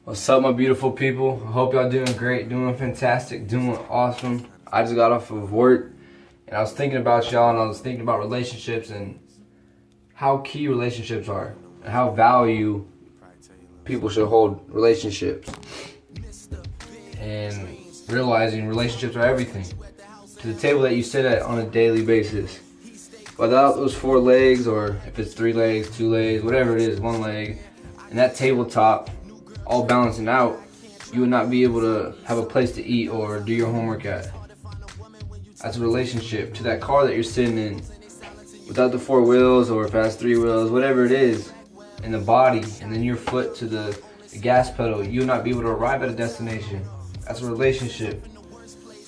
What's up, my beautiful people? I hope y'all doing great, doing fantastic, doing awesome. I just got off of work and I was thinking about y'all, and I was thinking about relationships and how key relationships are and how value people should hold relationships, and realizing relationships are everything to the table that you sit at on a daily basis. Without those 4 legs, or if it's 3 legs, 2 legs, whatever it is, 1 leg, and that tabletop all balancing out, you would not be able to have a place to eat or do your homework at. That's a relationship to that car that you're sitting in. Without the 4 wheels, or if it has 3 wheels, whatever it is, and the body, and then your foot to the gas pedal, you would not be able to arrive at a destination. That's a relationship.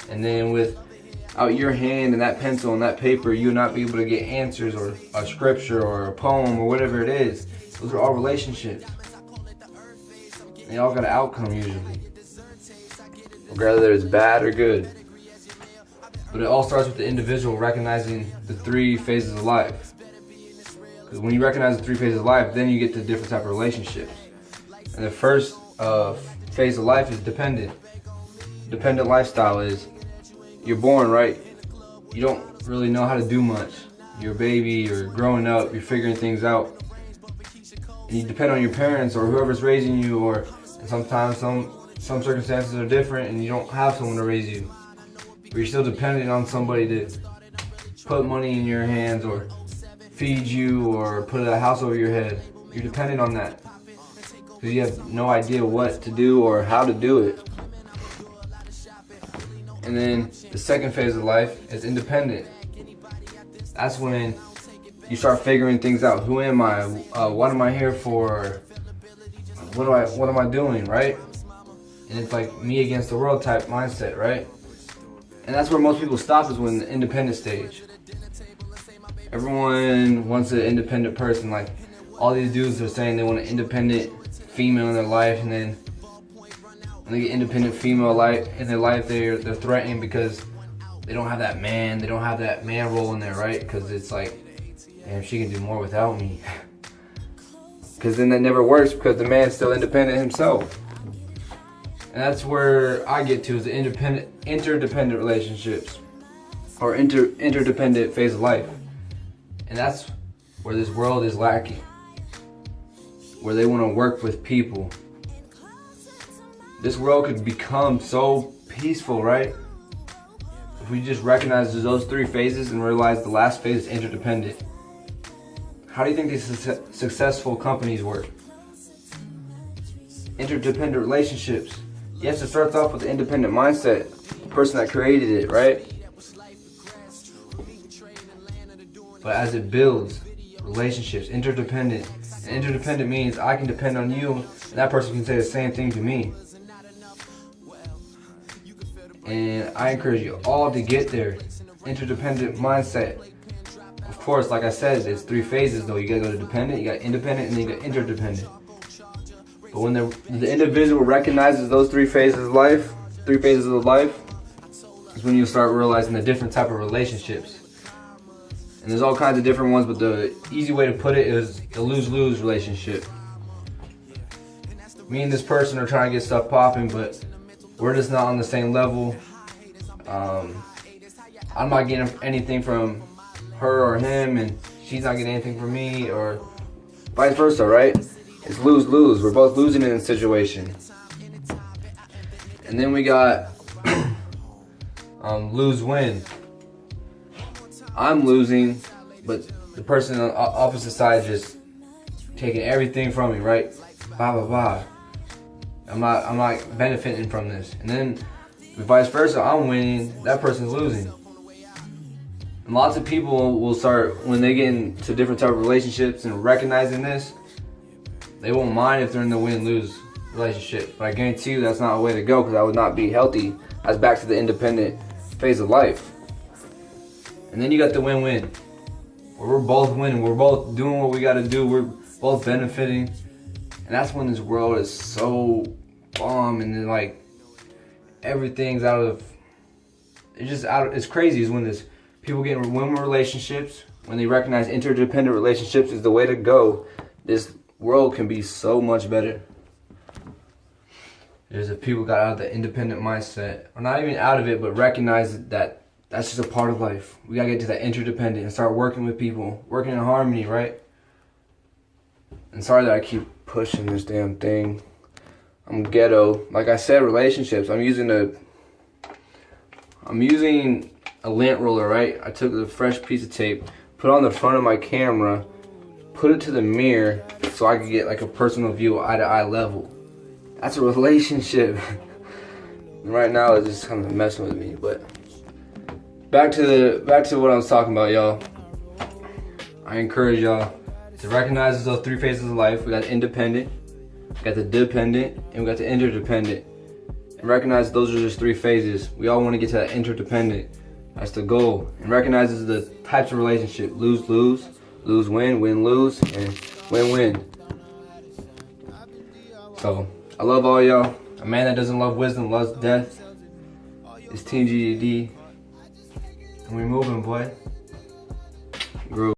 And then without your hand and that pencil and that paper, you would not be able to get answers or a scripture or a poem or whatever it is. Those are all relationships. They all got an outcome usually, whether it's bad or good. But it all starts with the individual recognizing the 3 phases of life. Because when you recognize the 3 phases of life, then you get to different type of relationships. And the first phase of life is dependent. Dependent lifestyle is, you're born, right? You don't really know how to do much. You're a baby, you're growing up, you're figuring things out. And you depend on your parents or whoever's raising you, or sometimes some circumstances are different and you don't have someone to raise you. But you're still dependent on somebody to put money in your hands or feed you or put a house over your head. You're dependent on that because you have no idea what to do or how to do it. And then the second phase of life is independent. That's when you start figuring things out. Who am I? What am I here for? What am I doing, right? And it's like me against the world type mindset, right? And that's where most people stop, is when the independent stage. Everyone wants an independent person. Like, all these dudes are saying they want an independent female in their life, and then when they get independent female in their life, they're threatened because they don't have that man. They don't have that man role in there, right? Because it's like, damn, she can do more without me. Because then that never works, because the man's still independent himself. And that's where I get to, is the interdependent relationships, or interdependent phase of life. And that's where this world is lacking, where they want to work with people. This world could become so peaceful, right? If we just recognize those 3 phases and realize the last phase is interdependent. How do you think these successful companies work? Interdependent relationships. Yes, it starts off with the independent mindset, the person that created it, right? But as it builds, relationships, interdependent. And interdependent means I can depend on you, and that person can say the same thing to me. And I encourage you all to get there. Interdependent mindset. Of course, like I said, it's 3 phases though. You gotta go to dependent, you got independent, and then you got interdependent. But when the individual recognizes those 3 phases of life, is when you start realizing the different type of relationships. And there's all kinds of different ones, but the easy way to put it is the lose-lose relationship. Me and this person are trying to get stuff popping, but we're just not on the same level. I'm not getting anything from her or him, and she's not getting anything from me, or vice versa, right? It's lose-lose. We're both losing in a situation. And then we got lose-win. I'm losing, but the person on the opposite side just taking everything from me, right? Blah, blah, blah. I'm not benefiting from this. And then vice versa, I'm winning, that person's losing. And lots of people will start, when they get into different type of relationships and recognizing this, they won't mind if they're in the win-lose relationship. But I guarantee you that's not a way to go, because that would not be healthy. That's back to the independent phase of life. And then you got the win-win, where we're both winning. We're both doing what we got to do. We're both benefiting. And that's when this world is so bomb, and then like everything's it's crazy, is when people get in win-win relationships, when they recognize interdependent relationships is the way to go. This world can be so much better. is if people got out of the independent mindset, or not even out of it, but recognize that that's just a part of life. We gotta get to that interdependent and start working with people, working in harmony, right? And sorry that I keep pushing this damn thing. I'm ghetto. Like I said, relationships. I'm using a lint roller, right? I took a fresh piece of tape, put it on the front of my camera, put it to the mirror so I could get like a personal view, eye to eye level. That's a relationship. Right now it's just kind of messing with me, but back to what I was talking about, y'all. I encourage y'all to recognize those three phases of life. We got the independent, we got the dependent, and we got the interdependent. And recognize those are just three phases. We all want to get to that interdependent. That's the goal. And recognize the types of relationship: lose-lose, lose-win, win-lose, and win-win. So I love all y'all. A man that doesn't love wisdom loves death. It's Team GED. And we moving, boy. Groove.